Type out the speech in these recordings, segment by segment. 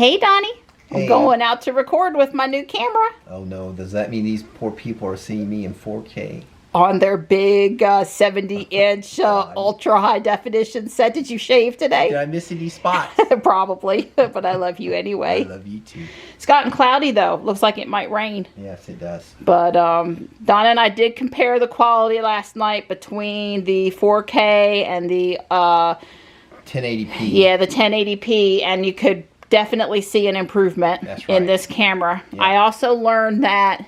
Hey, Donnie. Hey. I'm going out to record with my new camera. Oh no, does that mean these poor people are seeing me in 4K? On their big 70-inch ultra high definition set. Did you shave today? Did I miss any spots? Probably, but I love you anyway. I love you too. It's gotten cloudy though. Looks like it might rain. Yes, it does. But Donna and I did compare the quality last night between the 4K and the 1080p. Yeah, the 1080p, and you could definitely see an improvement in this camera. Yeah. I also learned that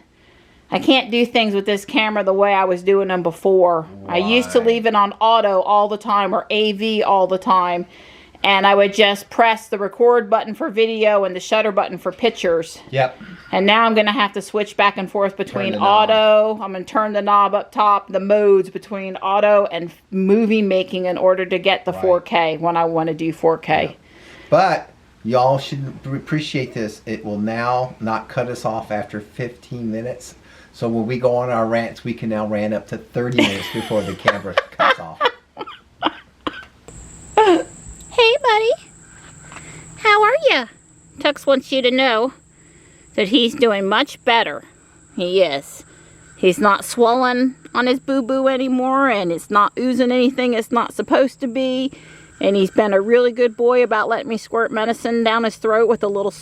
I can't do things with this camera the way I was doing them before. Why? I used to leave it on auto all the time or AV all the time. And I would just press the record button for video and the shutter button for pictures. Yep. And now I'm going to have to switch back and forth between auto. I'm going to turn the knob up top, the modes between auto and movie making in order to get the 4K when I want to do 4K. Yep. But y'all should appreciate this. It will now not cut us off after 15 minutes. So when we go on our rants, we can now rant up to 30 minutes before the camera cuts off. Hey, buddy. How are you? Tux wants you to know that he's doing much better. He is. He's not swollen on his boo-boo anymore, and it's not oozing anything it's not supposed to be. And he's been a really good boy about letting me squirt medicine down his throat with a little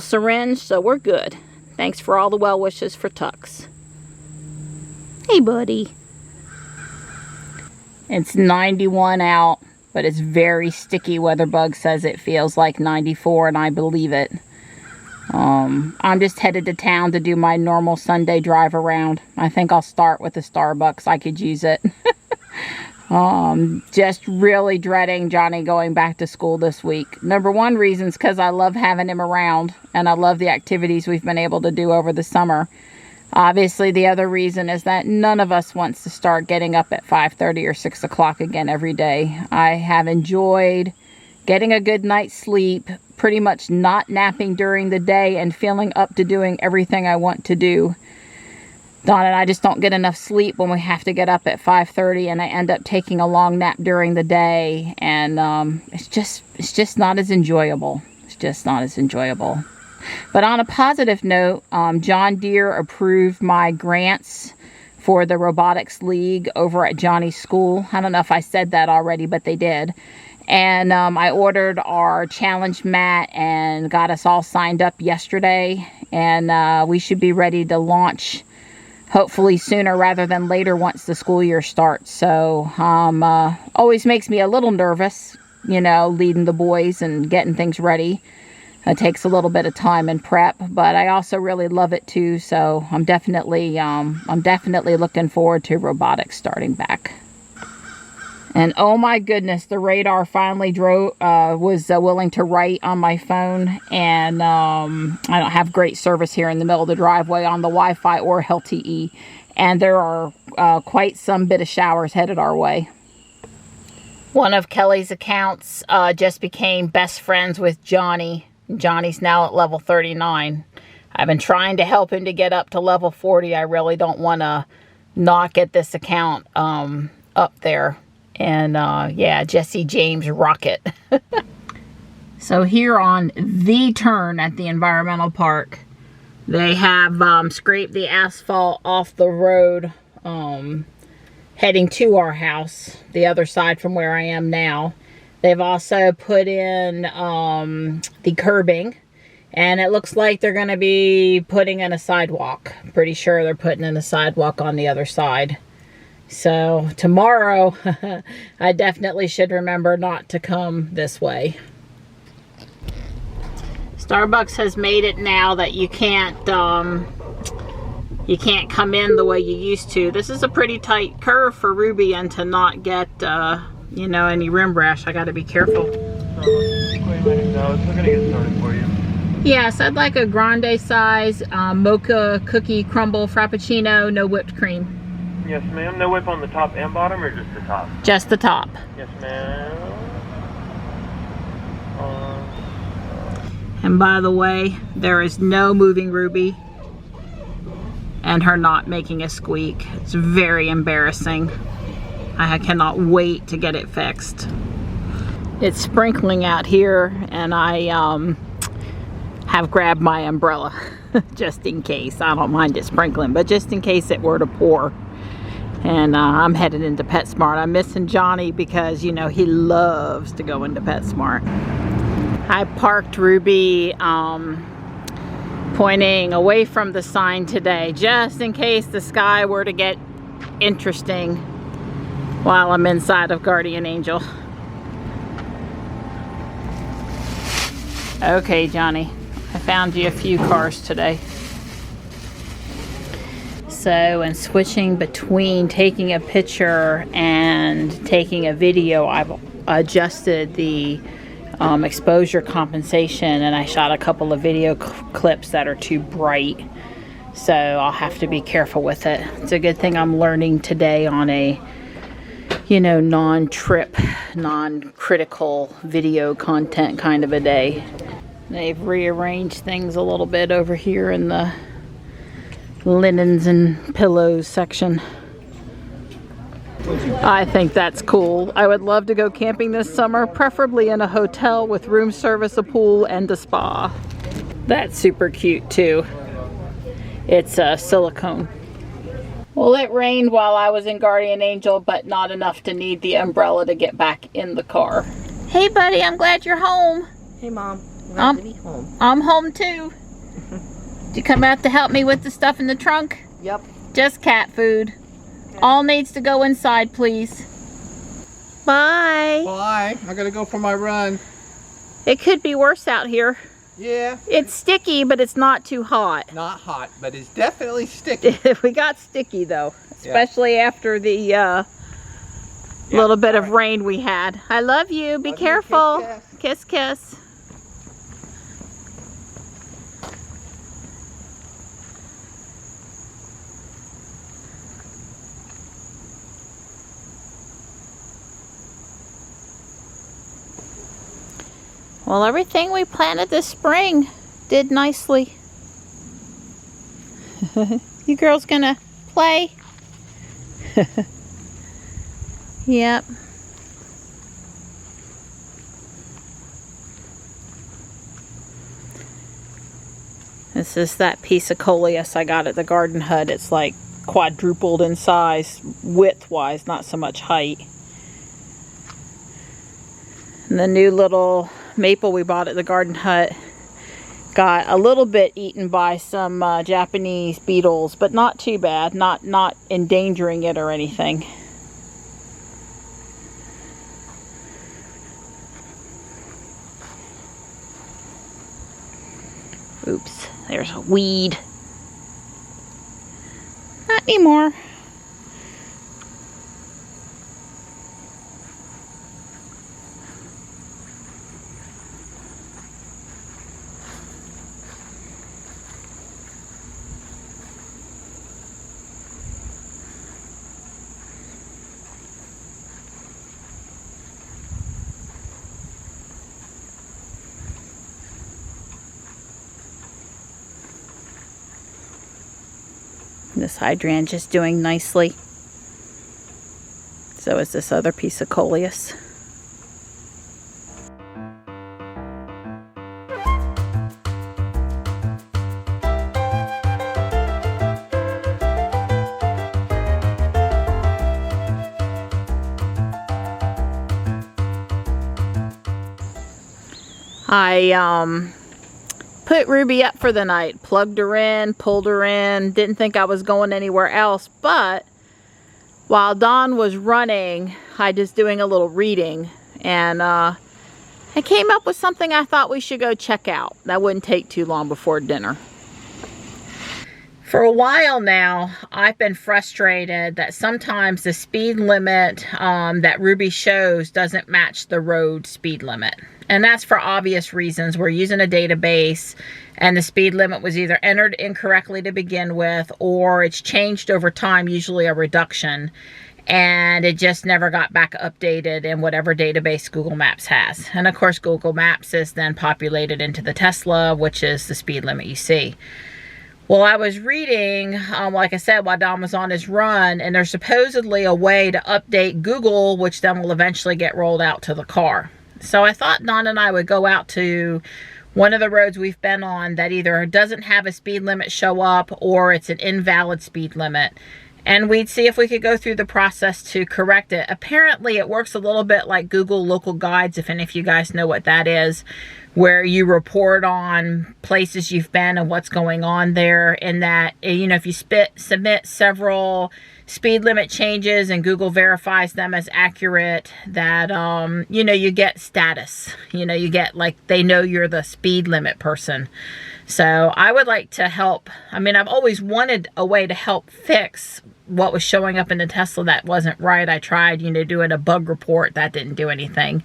syringe, so we're good. Thanks for all the well wishes for Tux. Hey, buddy. It's 91 out, but it's very sticky. Weatherbug says it feels like 94, and I believe it. I'm just headed to town to do my normal Sunday drive around. I think I'll start with the Starbucks. I could use it. Just really dreading Johnny going back to school this week. Number one reason is because I love having him around, and I love the activities we've been able to do over the summer. Obviously, the other reason is that none of us wants to start getting up at 5:30 or 6 o'clock again every day. I have enjoyed getting a good night's sleep, pretty much not napping during the day, and feeling up to doing everything I want to do. Donna and I just don't get enough sleep when we have to get up at 5:30, and I end up taking a long nap during the day, and it's just not as enjoyable. It's just not as enjoyable. But on a positive note, John Deere approved my grants for the Robotics League over at Johnny's school. I don't know if I said that already, but they did. And I ordered our challenge mat and got us all signed up yesterday, and we should be ready to launch hopefully sooner rather than later once the school year starts. So always makes me a little nervous, you know, leading the boys and getting things ready. It takes a little bit of time and prep, but I also really love it too. So I'm definitely looking forward to robotics starting back. And oh my goodness, the radar finally was willing to write on my phone, and I don't have great service here in the middle of the driveway on the Wi-Fi or LTE, and there are quite some bit of showers headed our way. One of Kelly's accounts just became best friends with Johnny. Johnny's now at level 39. I've been trying to help him to get up to level 40. I really don't want to not get this account up there. And yeah, Jesse James Rocket. So here on the turn at the environmental park, they have scraped the asphalt off the road heading to our house, the other side from where I am now. They've also put in the curbing, and it looks like they're going to be putting in a sidewalk. Pretty sure they're putting in a sidewalk on the other side. So tomorrow, I definitely should remember not to come this way. Starbucks has made it now that you can't come in the way you used to. This is a pretty tight curve for Ruby, and to not get you know, any rim rash, I got to be careful. Wait a minute, no, we're gonna get started for you. Yes, I'd like a grande size mocha cookie crumble frappuccino, no whipped cream. Yes, ma'am. No whip on the top and bottom, or just the top? Just the top. Yes, ma'am. And by the way, there is no moving Ruby and her not making a squeak. It's very embarrassing. I cannot wait to get it fixed. It's sprinkling out here, and I have grabbed my umbrella just in case. I don't mind it sprinkling, but just in case it were to pour. And I'm headed into PetSmart. I'm missing Johnny because, you know, he loves to go into PetSmart. I parked Ruby pointing away from the sign today, just in case the sky were to get interesting while I'm inside of Guardian Angel. Okay, Johnny, I found you a few cars today. So, in switching between taking a picture and taking a video, I've adjusted the exposure compensation, and I shot a couple of video clips that are too bright. So I'll have to be careful with it. It's a good thing I'm learning today on a, you know, non-trip, non-critical video content kind of a day. They've rearranged things a little bit over here in the linens and pillows section. I think that's cool. I would love to go camping this summer, preferably in a hotel with room service, a pool, and a spa. That's super cute too. It's silicone. Well, it rained while I was in Guardian Angel, but not enough to need the umbrella to get back in the car. Hey buddy, I'm glad you're home. Hey Mom, glad to be home. I'm home too. Did you come out to help me with the stuff in the trunk? Yep. Just cat food. Okay. All needs to go inside, please. Bye. Bye. I gotta go for my run. It could be worse out here. Yeah. It's sticky, but it's not too hot. Not hot, but it's definitely sticky. We got sticky though, especially after the little bit of rain we had. I love you. Be careful. Kiss, kiss. Well, everything we planted this spring did nicely. You girls gonna play? Yep. This is that piece of coleus I got at the garden hut. It's like quadrupled in size, width-wise, not so much height. And the new little maple we bought at the garden hut got a little bit eaten by some Japanese beetles, but not too bad, not endangering it or anything. Oops, there's a weed. Not anymore. This hydrangea's doing nicely. So is this other piece of coleus. I put Ruby up for the night, plugged her in, pulled her in, didn't think I was going anywhere else, but while Dawn was running, I just doing a little reading, and I came up with something I thought we should go check out. That wouldn't take too long before dinner. For a while now, I've been frustrated that sometimes the speed limit that Ruby shows doesn't match the road speed limit. And that's for obvious reasons. We're using a database and the speed limit was either entered incorrectly to begin with, or it's changed over time, usually a reduction, and it just never got back updated in whatever database Google Maps has. And of course, Google Maps is then populated into the Tesla, which is the speed limit you see. Well, I was reading, like I said, while Don was on his run, and there's supposedly a way to update Google, which then will eventually get rolled out to the car. So I thought Don and I would go out to one of the roads we've been on that either doesn't have a speed limit show up or it's an invalid speed limit. And we'd see if we could go through the process to correct it. Apparently it works a little bit like Google Local Guides, if any of you guys know what that is, where you report on places you've been and what's going on there. And that, you know, if you submit several speed limit changes and Google verifies them as accurate, that, you know, you get status. You know, you get like, they know you're the speed limit person. So I would like to help. I mean, I've always wanted a way to help fix what was showing up in the Tesla that wasn't right. I tried, you know, doing a bug report. That didn't do anything.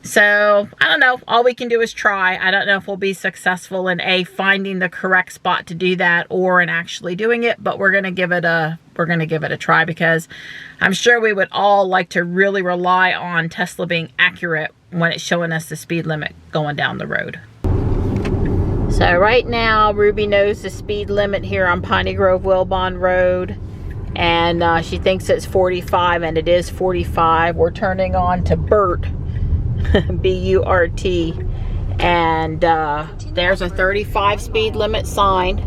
So I don't know. All we can do is try. I don't know if we'll be successful in finding the correct spot to do that or in actually doing it, but we're going to give it a try, because I'm sure we would all like to really rely on Tesla being accurate when it's showing us the speed limit going down the road. So right now, Ruby knows the speed limit here on Piney Grove Wilbon Road, and she thinks it's 45, and it is 45. We're turning on to Burt, B-U-R-T, and there's a 35 speed limit sign,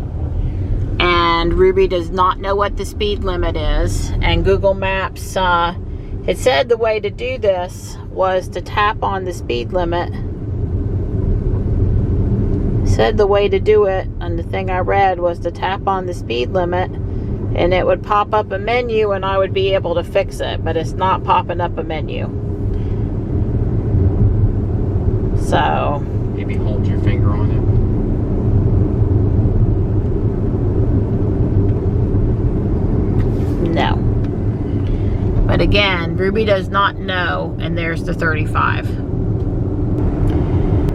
and Ruby does not know what the speed limit is. And Google Maps, it said the way to do this was to tap on the speed limit. Said the way to do it, and the thing I read was to tap on the speed limit and it would pop up a menu and I would be able to fix it, but it's not popping up a menu. So maybe hold your finger on it. No. But again, Ruby does not know, and there's the 35.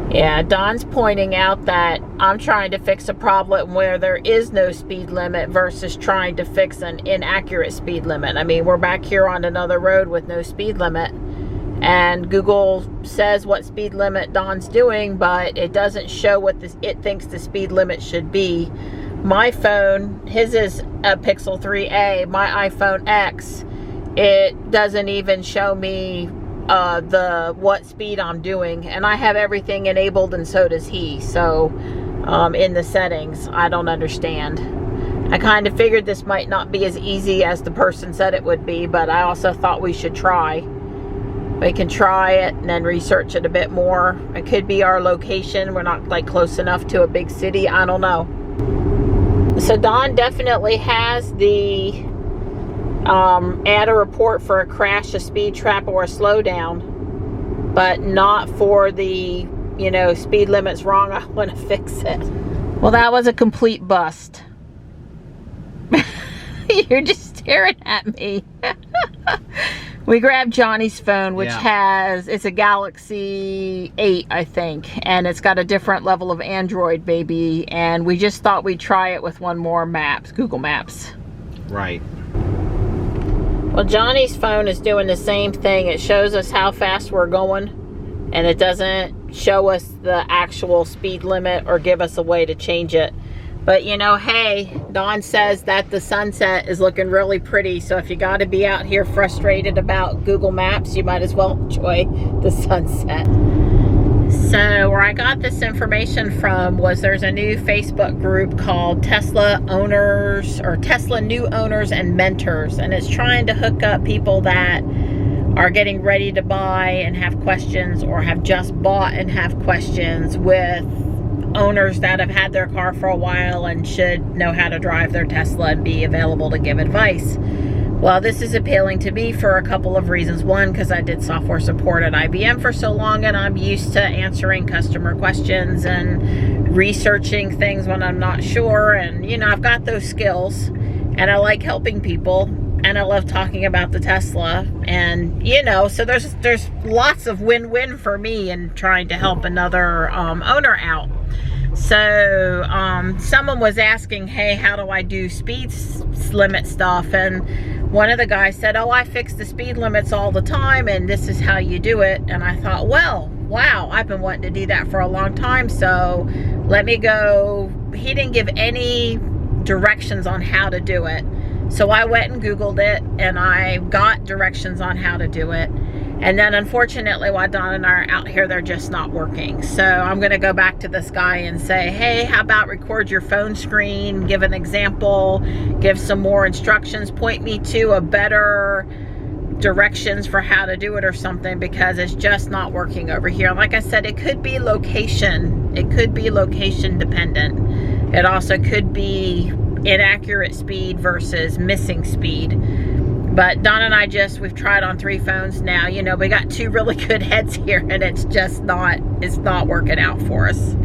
Yeah, Don's pointing out that I'm trying to fix a problem where there is no speed limit versus trying to fix an inaccurate speed limit. I mean, we're back here on another road with no speed limit, and Google says what speed limit Don's doing, but it doesn't show what it thinks the speed limit should be. My phone, his is a Pixel 3a, my iPhone X, it doesn't even show me what speed I'm doing, and I have everything enabled, and so does he. So in the settings, I don't understand. I kind of figured this might not be as easy as the person said it would be, but I also thought we should try. We can try it and then research it a bit more. It could be our location. We're not like close enough to a big city. I don't know. So Don definitely has the add a report for a crash, a speed trap, or a slowdown, but not for the, you know, speed limit's wrong, I want to fix it. Well, that was a complete bust. You're just staring at me. We grabbed Johnny's phone, which it's a Galaxy 8, I think, and it's got a different level of Android, baby, and we just thought we'd try it with one more Google Maps. Right. Well, Johnny's phone is doing the same thing. It shows us how fast we're going, and it doesn't show us the actual speed limit or give us a way to change it. But, you know, hey, Don says that the sunset is looking really pretty, so if you got to be out here frustrated about Google Maps, you might as well enjoy the sunset. So where I got this information from was there's a new Facebook group called Tesla Owners, or Tesla New Owners and Mentors, and it's trying to hook up people that are getting ready to buy and have questions, or have just bought and have questions, with owners that have had their car for a while and should know how to drive their Tesla and be available to give advice. Well, this is appealing to me for a couple of reasons. One, because I did software support at IBM for so long, and I'm used to answering customer questions and researching things when I'm not sure. And, you know, I've got those skills, and I like helping people, and I love talking about the Tesla. And, you know, so there's lots of win-win for me in trying to help another owner out. So someone was asking, hey, how do I do speed limit stuff? And one of the guys said, oh, I fix the speed limits all the time, and this is how you do it. And I thought, well, wow, I've been wanting to do that for a long time, so let me go. He didn't give any directions on how to do it. So I went and Googled it, and I got directions on how to do it. And then unfortunately, while Don and I are out here, they're just not working. So I'm gonna go back to this guy and say, hey, how about record your phone screen, give an example, give some more instructions, point me to a better directions for how to do it or something, because it's just not working over here. And like I said, it could be location. It could be location dependent. It also could be inaccurate speed versus missing speed. But Don and I we've tried on 3 phones now. You know, we got 2 really good heads here, and it's just not, it's not working out for us.